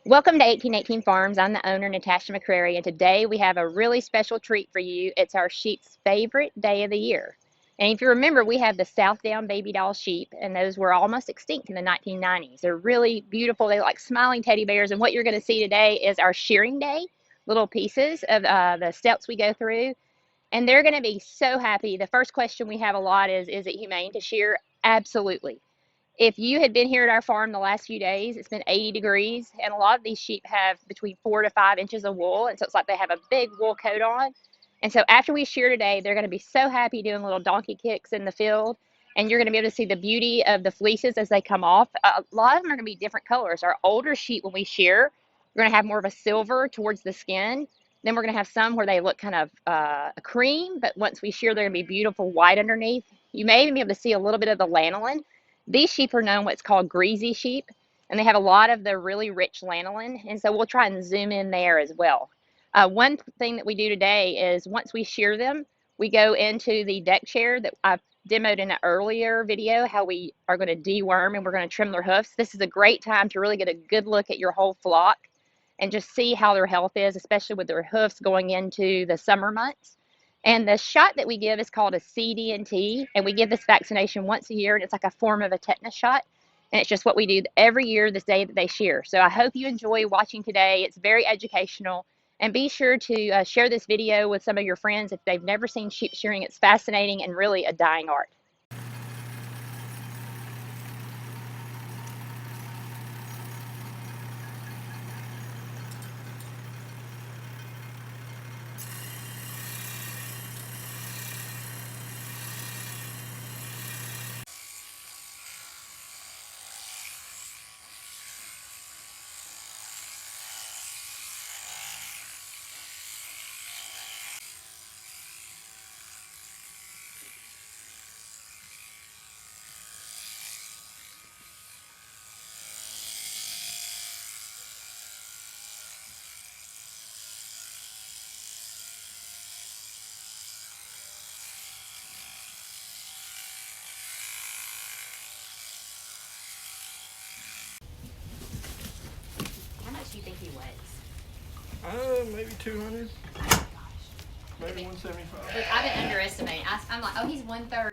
Welcome to 1818 Farms. I'm the owner, Natasha McCrary, and today we have a really special treat for you. It's our sheep's favorite day of the year. And if you remember, we have the Southdown Babydoll Sheep, and those were almost extinct in the 1990s. They're really beautiful. They look like smiling teddy bears, and what you're going to see today is our shearing day, little pieces of the steps we go through, and they're going to be so happy. The first question we have a lot is it humane to shear? Absolutely. If you had been here at our farm the last few days, it's been 80 degrees, and a lot of these sheep have between 4 to 5 inches of wool, and so it's like they have a big wool coat on. And so after we shear today, they're going to be so happy doing little donkey kicks in the field, and you're going to be able to see the beauty of the fleeces as they come off. A lot of them are going to be different colors. Our older sheep, when we shear, we're going to have more of a silver towards the skin. Then we're going to have some where they look kind of a cream, but once we shear, they're going to be beautiful white underneath. You may even be able to see a little bit of the lanolin. These sheep are known what's called greasy sheep, and they have a lot of the really rich lanolin, and so we'll try and zoom in there as well. One thing that we do today is once we shear them, we go into the deck chair that I've demoed in an earlier video, how we are going to deworm and we're going to trim their hoofs. This is a great time to really get a good look at your whole flock and just see how their health is, especially with their hoofs going into the summer months. And the shot that we give is called a CD&T, and we give this vaccination once a year, and it's like a form of a tetanus shot. And it's just what we do every year this day that they shear. So I hope you enjoy watching today. It's very educational. And be sure to share this video with some of your friends if they've never seen sheep shearing. It's fascinating and really a dying art. How much do you think he weighs? Maybe 200. Oh, gosh. Maybe 175. Look, I've been underestimating. I'm like, oh, he's 1/3.